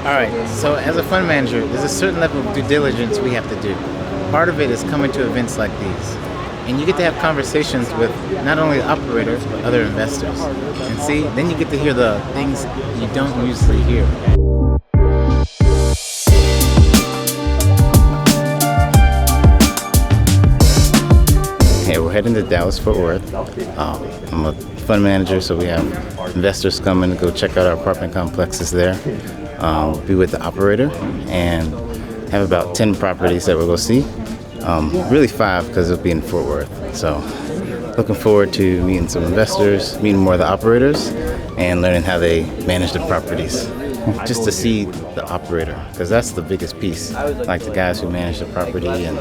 All right, so as a fund manager, there's a certain level of due diligence we have to do. Part of it is coming to events like these. And you get to have conversations with not only the operators, but other investors. And see, then you get to hear the things you don't usually hear. Okay, we're heading to Dallas, Fort Worth. I'm a fund manager, so we have investors coming to go check out our apartment complexes there. We'll be with the operator and have about 10 properties that we'll go see. Really 5 because it'll be in Fort Worth. So looking forward to meeting some investors, meeting more of the operators, and learning how they manage the properties. Just to see the operator, because that's the biggest piece, like the guys who manage the property, and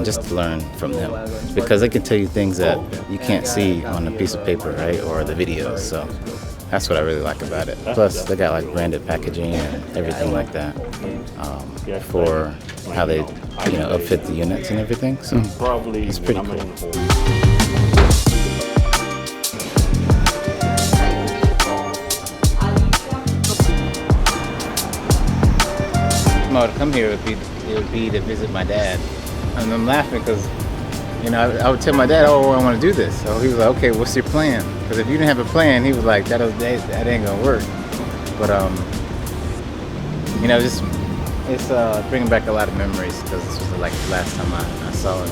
just to learn from them, because they can tell you things that you can't see on a piece of paper, right, or the videos. So that's what I really like about it. Plus, they got like branded packaging and everything like that for how they, upfit the units and everything. So it's pretty cool. To come here would be to visit my dad, and I'm laughing because I would tell my dad, I want to do this. So he was like, okay, what's your plan? Because if you didn't have a plan, he was like, that ain't gonna work. But it's bringing back a lot of memories because this was like the last time I saw him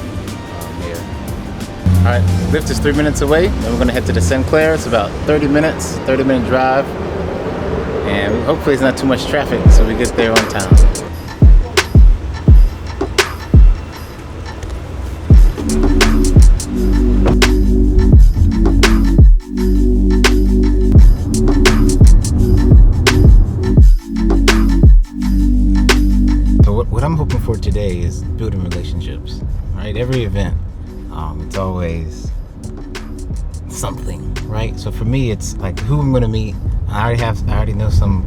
here. All right, the lift is 3 minutes away. Then we're gonna head to the Sinclair. It's about 30-minute drive, and hopefully it's not too much traffic, so we get there on time. What I'm hoping for today is building relationships, right? Every event, it's always something, right? So for me, it's like who I'm going to meet. I already know some,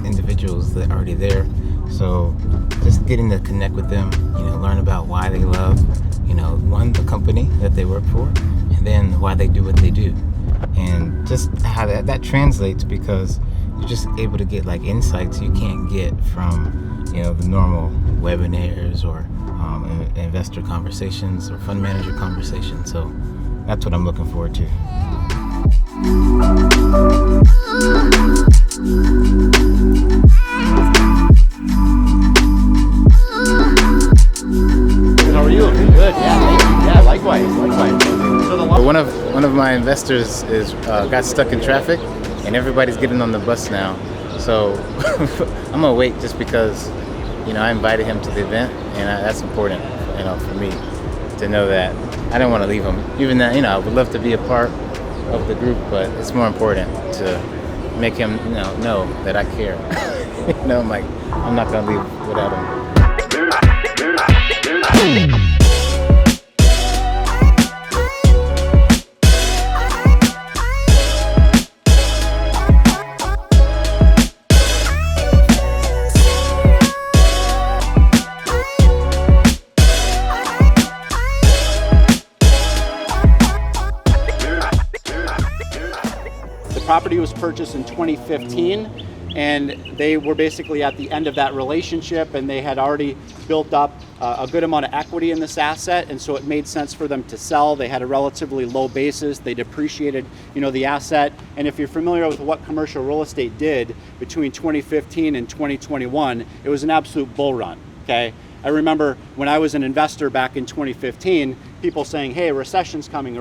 individuals that are already there. So just getting to connect with them, learn about why they love, one, the company that they work for, and then why they do what they do. And just how that translates, because you're just able to get like insights you can't get from the normal webinars or investor conversations or fund manager conversations. So that's what I'm looking forward to. How are you? Good. Yeah, thank you. Yeah, likewise. So one of my investors got stuck in traffic, and everybody's getting on the bus now. So I'm gonna wait just because I invited him to the event, and that's important, for me to know that I didn't want to leave him. Even that, I would love to be a part of the group, but it's more important to make him, know that I care. I'm like, I'm not gonna leave without him. The property was purchased in 2015, and they were basically at the end of that relationship, and they had already built up a good amount of equity in this asset, and so it made sense for them to sell. They had a relatively low basis. They depreciated, the asset. And if you're familiar with what commercial real estate did between 2015 and 2021, it was an absolute bull run, okay? I remember when I was an investor back in 2015, people saying, hey, a recession's coming.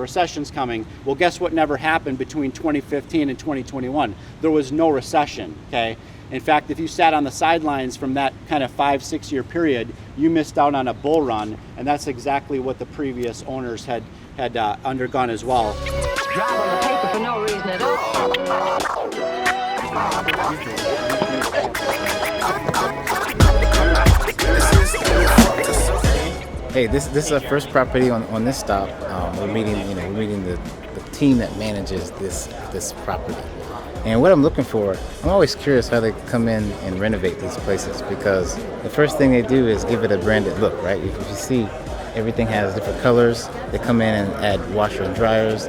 Well, guess what never happened between 2015 and 2021? There was no recession, okay? In fact, if you sat on the sidelines from that kind of 5-6 year period, you missed out on a bull run, and that's exactly what the previous owners had undergone as well. Drive on the paper for no reason at all. Hey, this is our first property on this stop. We're meeting the team that manages this property. And what I'm looking for, I'm always curious how they come in and renovate these places, because the first thing they do is give it a branded look, right? If you see, everything has different colors. They come in and add washer and dryers.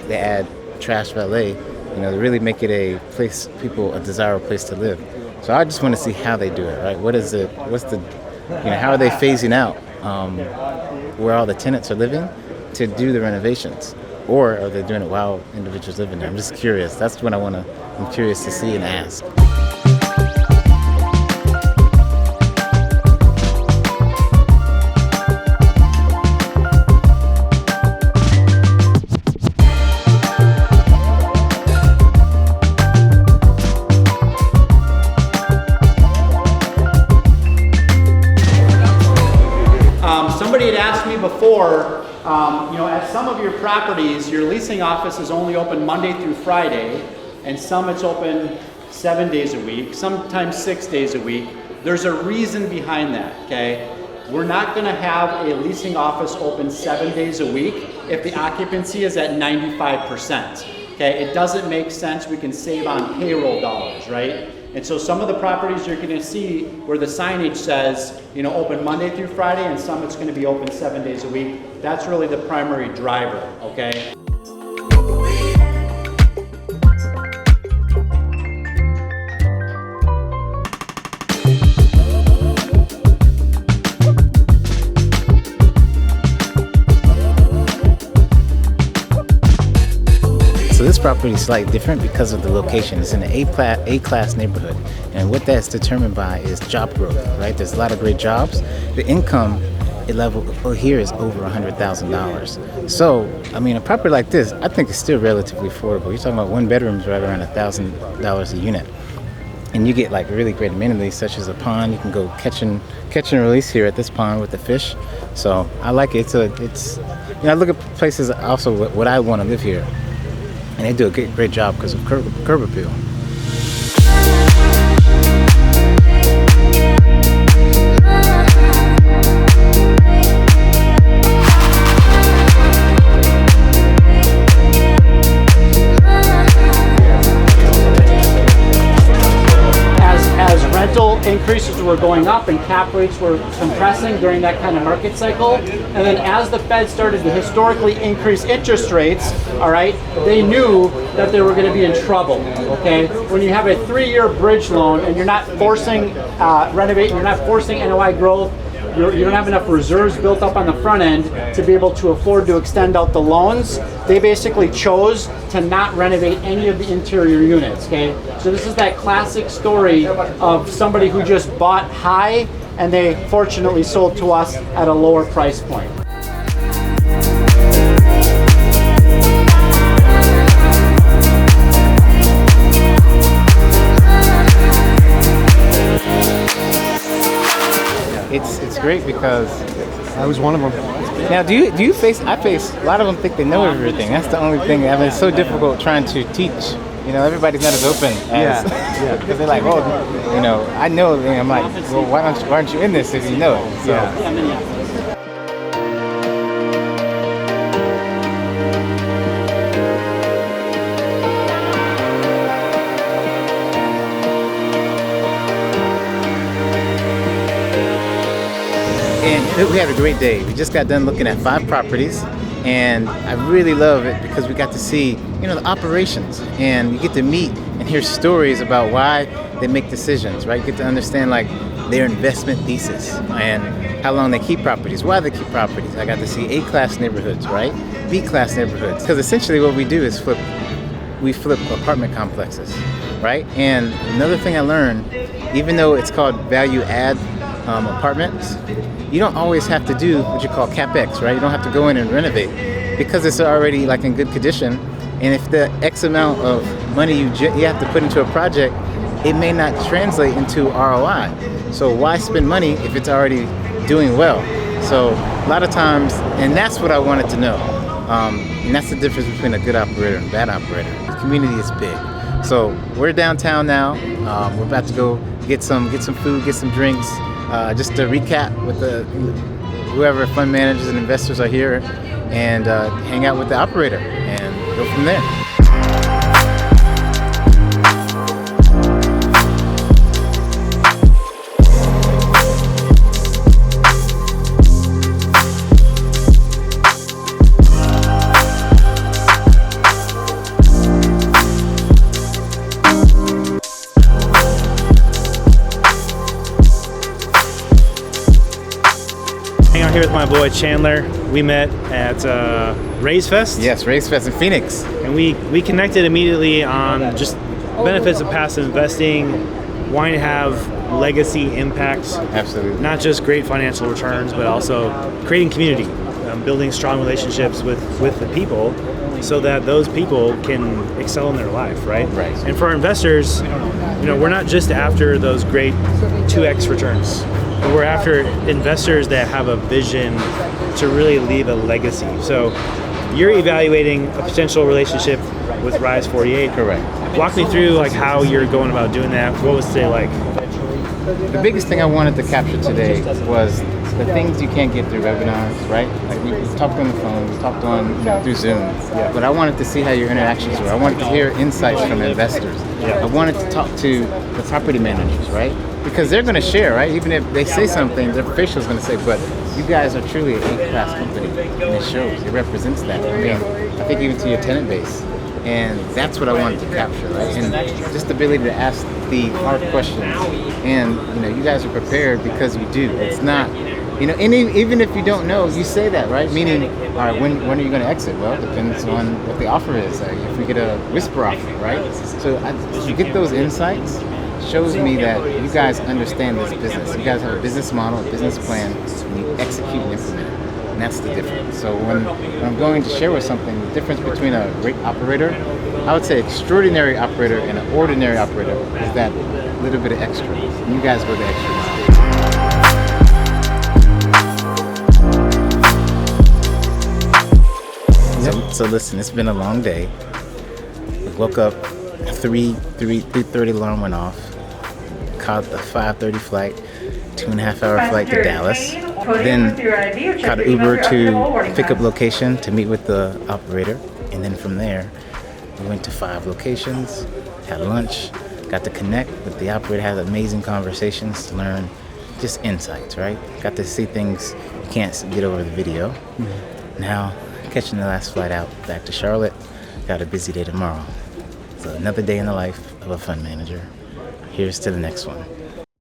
They add trash valet, to really make it a desirable place to live. So I just want to see how they do it, right? How are they phasing out where all the tenants are living to do the renovations? Or are they doing it while individuals living there? I'm just curious. That's what I'm curious to see and ask. Somebody had asked me before, at some of your properties, your leasing office is only open Monday through Friday, and some it's open 7 days a week, sometimes 6 days a week. There's a reason behind that, okay? We're not gonna have a leasing office open 7 days a week if the occupancy is at 95%, okay? It doesn't make sense. We can save on payroll dollars, right? And so some of the properties you're going to see where the signage says, open Monday through Friday, and some it's going to be open 7 days a week. That's really the primary driver, okay? So this property is slightly different because of the location. It's in an A-class neighborhood, and what that's determined by is job growth, right? There's a lot of great jobs. The income level here is over $100,000. So, a property like this, I think is still relatively affordable. You're talking about one bedrooms right around $1,000 a unit, and you get like really great amenities such as a pond. You can go catch and release here at this pond with the fish. So I like it. I look at places also what I want to live here. And they do a great job because of curb appeal. As rental increases were going up and cap rates were compressing during that kind of market cycle, and then as the Fed started to historically increase interest rates, all right, they knew that they were going to be in trouble, okay? When you have a 3-year bridge loan and you're not forcing renovate, you're not forcing NOI growth, you don't have enough reserves built up on the front end to be able to afford to extend out the loans, they basically chose to not renovate any of the interior units, okay? So this is that classic story of somebody who just bought high and they fortunately sold to us at a lower price point. It's great because I was one of them. now do you face a lot of them think they know everything. That's the only thing. It's so difficult trying to teach. Everybody's not as open as because they're like, I know. And I'm like, well, why aren't you in this if you know it? So. Yeah. And we had a great day. We just got done looking at 5 properties, and I really love it because we got to see, the operations, and you get to meet and hear stories about why they make decisions, right? You get to understand like their investment thesis and how long they keep properties, why they keep properties. I got to see A-class neighborhoods, right? B-class neighborhoods. Because essentially what we do is we flip apartment complexes, right? And another thing I learned, even though it's called value add apartments, you don't always have to do what you call CapEx, right? You don't have to go in and renovate because it's already like in good condition. And if the X amount of money you have to put into a project, it may not translate into ROI. So why spend money if it's already doing well? So a lot of times, and that's what I wanted to know. And that's the difference between a good operator and a bad operator. The community is big. So we're downtown now. We're about to go get some food, get some drinks. Just to recap with whoever fund managers and investors are here, and hang out with the operator and go from there. I'm here with my boy Chandler. We met at Raise Fest. Yes, Race Fest in Phoenix. And we connected immediately on just benefits of passive investing, wanting to have legacy impacts. Absolutely. Not just great financial returns, but also creating community, building strong relationships with the people so that those people can excel in their life, right? Right. And for our investors, we're not just after those great 2x returns, but we're after investors that have a vision to really leave a legacy. So you're evaluating a potential relationship with Rise 48. Correct. Walk me through like how you're going about doing that. What was today like? The biggest thing I wanted to capture today was the things you can't get through webinars, right? Like we talked on the phone, we talked on through Zoom, but I wanted to see how your interactions were. I wanted to hear insights from investors. I wanted to talk to the property managers, right? Because they're going to share, right? Even if they say something, their official's going to say, but you guys are truly an A-class company, and it shows. It represents that. I mean, I think even to your tenant base. And that's what I wanted to capture, right? And just the ability to ask the hard questions. And, you guys are prepared because you do. It's not, even if you don't know, you say that, right? Meaning, all right, when are you going to exit? Well, it depends on what the offer is. If we get a whisper offer, right? So you get those insights, shows me that you guys understand this business. You guys have a business model, a business plan, and you execute and implement it. And that's the difference. So when I'm going to share with something, the difference between a great operator, I would say extraordinary operator and an ordinary operator is that little bit of extra. And you guys go the extra mile. So listen, it's been a long day. We woke up 3:30 alarm went off. Caught the 5:30 flight, 2.5 hour flight to Dallas. Then caught an Uber to pickup location to meet with the operator. And then from there, we went to 5 locations, had lunch, got to connect with the operator, had amazing conversations to learn just insights, right? Got to see things you can't get over the video. Now, catching the last flight out back to Charlotte, got a busy day tomorrow. So another day in the life of a fund manager. Here's to the next one.